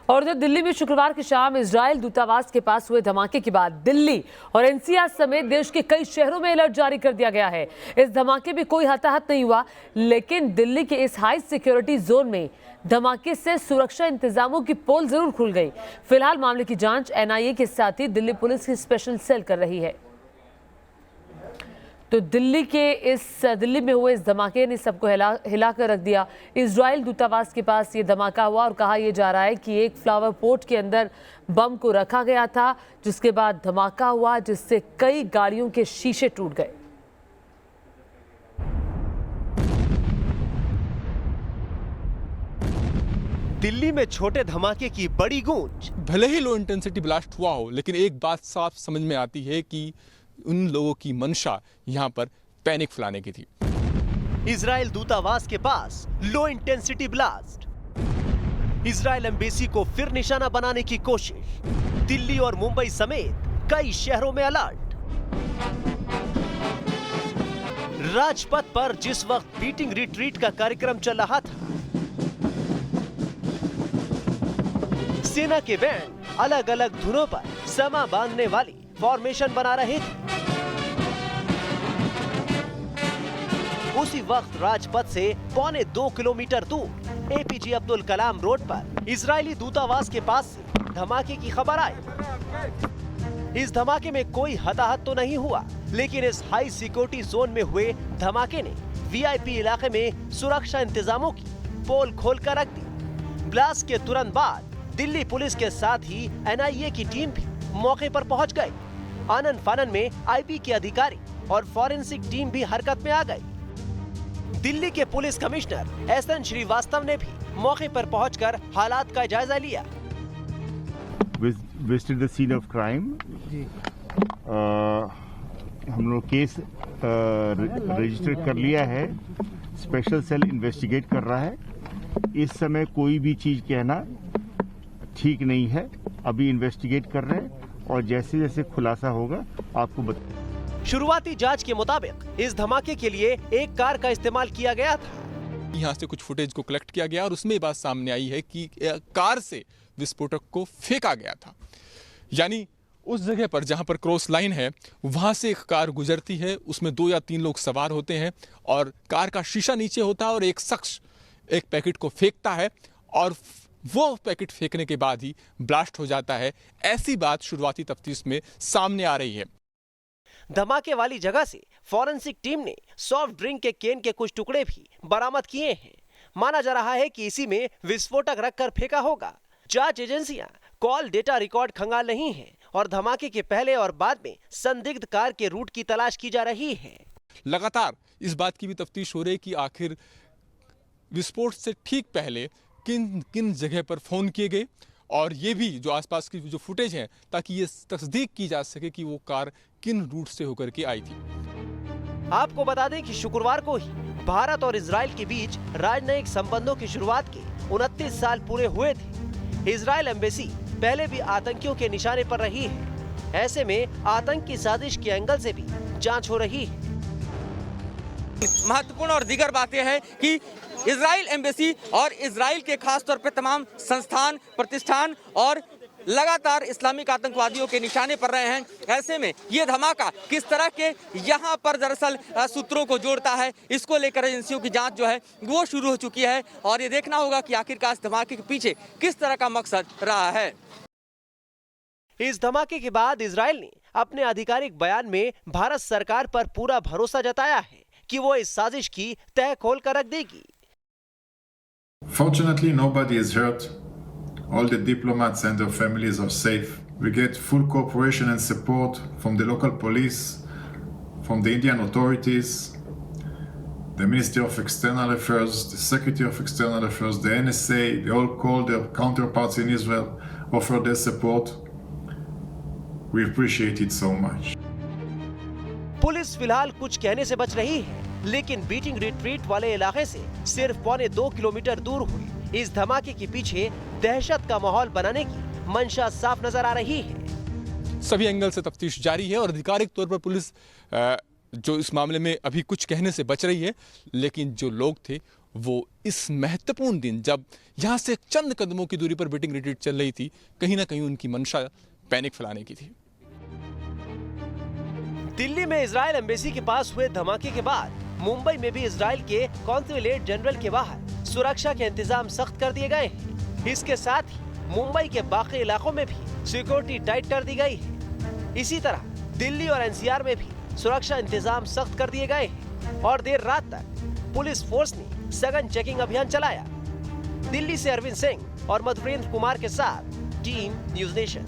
और उधर दिल्ली में शुक्रवार की शाम इजरायल दूतावास के पास हुए धमाके के बाद दिल्ली और एनसीआर समेत देश के कई शहरों में अलर्ट जारी कर दिया गया है। इस धमाके में कोई हताहत नहीं हुआ, लेकिन दिल्ली के इस हाई सिक्योरिटी जोन में धमाके से सुरक्षा इंतजामों की पोल जरूर खुल गई। फिलहाल मामले की जांच एनआईए के साथ ही दिल्ली पुलिस की स्पेशल सेल कर रही है। तो दिल्ली में हुए इस धमाके ने सबको हिला कर रख दिया। इजराइल दूतावास के पास ये धमाका हुआ और कहा यह जा रहा है कि एक फ्लावर पोट के अंदर बम को रखा गया था, जिसके बाद धमाका हुआ जिससे कई गाड़ियों के शीशे टूट गए। दिल्ली में छोटे धमाके की बड़ी गूंज। भले ही लो इंटेंसिटी ब्लास्ट हुआ हो, लेकिन एक बात साफ समझ में आती है कि उन लोगों की मंशा यहां पर पैनिक फैलाने की थी। इजराइल दूतावास के पास low intensity blast. Israel embassy को फिर निशाना बनाने की कोशिश। दिल्ली और मुंबई समेत कई शहरों में अलर्ट। राजपथ पर जिस वक्त बीटिंग रिट्रीट का कार्यक्रम चल रहा था, सेना के बैंड अलग अलग धुनों पर समा बांधने वाली फॉर्मेशन बना रहे थे। उसी वक्त राजपथ से पौने 2 किलोमीटर दूर एपीजे अब्दुल कलाम रोड पर इजरायली दूतावास के पास से धमाके की खबर आई। इस धमाके में कोई हताहत तो नहीं हुआ, लेकिन इस हाई सिक्योरिटी जोन में हुए धमाके ने वीआईपी इलाके में सुरक्षा इंतजामों की पोल खोलकर रख दी। ब्लास्ट के तुरंत बाद दिल्ली पुलिस के साथ ही एनआईए की टीम भी मौके पर पहुंच गई। आनन फानन में आईबी के अधिकारी और फॉरेंसिक टीम भी हरकत में आ गई। दिल्ली के पुलिस कमिश्नर एसएन श्रीवास्तव ने भी मौके पर पहुंचकर हालात का जायजा लिया। Visited the scene of crime. हम लोग केस रजिस्टर कर लिया है। स्पेशल सेल इन्वेस्टिगेट कर रहा है। इस समय कोई भी चीज कहना ठीक नहीं है। अभी इन्वेस्टिगेट कर रहे हैं और जैसे जैसे खुलासा होगा आपको बता। शुरुआती जांच के मुताबिक इस धमाके के लिए एक कार का इस्तेमाल किया गया था। यहाँ से कुछ फुटेज को कलेक्ट किया गया और उसमें बात सामने आई है कि कार से विस्फोटक को फेंका गया था। यानी उस जगह पर जहां पर क्रॉस लाइन है, वहां से एक कार गुजरती है, उसमें 2 या 3 लोग सवार होते हैं और कार का शीशा नीचे होता है और एक शख्स एक पैकेट को फेंकता है और वो पैकेट फेंकने के बाद ही ब्लास्ट हो जाता है। ऐसी बात शुरुआती तफ्तीश में सामने आ रही है। धमाके वाली जगह से फॉरेंसिक टीम ने सॉफ्ट ड्रिंक के केन के कुछ टुकड़े भी बरामद किए हैं। माना जा रहा है कि इसी में विस्फोटक रखकर फेंका होगा। जांच एजेंसियां कॉल डेटा रिकॉर्ड खंगाल रही हैं और धमाके के पहले और बाद में संदिग्ध कार के रूट की तलाश की जा रही है। लगातार इस बात की भी तफ्तीश हो रही है कि आखिर विस्फोट से ठीक पहले किन किन जगह पर फोन किए गए और ये भी जो आसपास की जो फुटेज है, ताकि ये तस्दीक की जा सके कि वो कार किन रूट से होकर के आई थी। आपको बता दें कि शुक्रवार को ही भारत और इजराइल के बीच राजनयिक संबंधों की शुरुआत के 29 साल पूरे हुए थे। इजराइल एम्बेसी पहले भी आतंकियों के निशाने पर रही है। ऐसे में आतंक की साजिश के एंगल से भी जांच हो रही है। महत्वपूर्ण और दीगर बातें हैं कि इजराइल एम्बेसी और इजराइल के खास तौर पर तमाम संस्थान प्रतिष्ठान और लगातार इस्लामिक आतंकवादियों के निशाने पर रहे हैं। ऐसे में ये धमाका किस तरह के यहाँ पर दरअसल सूत्रों को जोड़ता है, इसको लेकर एजेंसियों की जांच जो है वो शुरू हो चुकी है और ये देखना होगा कि आखिरकार इस धमाके के पीछे किस तरह का मकसद रहा है। इस धमाके के बाद इजराइल ने अपने आधिकारिक बयान में भारत सरकार पर पूरा भरोसा जताया है कि वो इस साजिश की तह खोल कर रख देगी। Fortunately, nobody is hurt. All the diplomats and their families are safe. We get full cooperation and support from the local police, from the Indian authorities, the Ministry of External Affairs, the Secretary of External Affairs, the NSA. They all call their counterparts in Israel, offer their support. We appreciate it so much. Police फिलहाल कुछ कहने से बच रही है, लेकिन beating retreat वाले इलाके से सिर्फ पौने 2 किलोमीटर दूर हुई इस धमाके के पीछे दहशत का माहौल बनाने की मंशा साफ नजर आ रही है। सभी एंगल से तफ्तीश जारी है और आधिकारिक तौर पर पुलिस जो इस मामले में अभी कुछ कहने से बच रही है, लेकिन जो लोग थे वो इस महत्वपूर्ण दिन, जब यहां से चंद कदमों की दूरी पर वेटिंग रिट्रीट चल रही थी, कहीं ना कहीं उनकी मंशा पैनिक फैलाने की थी। दिल्ली में इजराइल एम्बेसी के पास हुए धमाके के बाद मुंबई में भी इजराइल के कॉन्सुलेट जनरल के बाहर सुरक्षा के इंतजाम सख्त कर दिए गए हैं। इसके साथ ही मुंबई के बाकी इलाकों में भी सिक्योरिटी टाइट कर दी गई है। इसी तरह दिल्ली और एनसीआर में भी सुरक्षा इंतजाम सख्त कर दिए गए हैं और देर रात तक पुलिस फोर्स ने सघन चेकिंग अभियान चलाया। दिल्ली से अरविंद सिंह और मधुरेंद्र कुमार के साथ टीम न्यूज़ नेशन।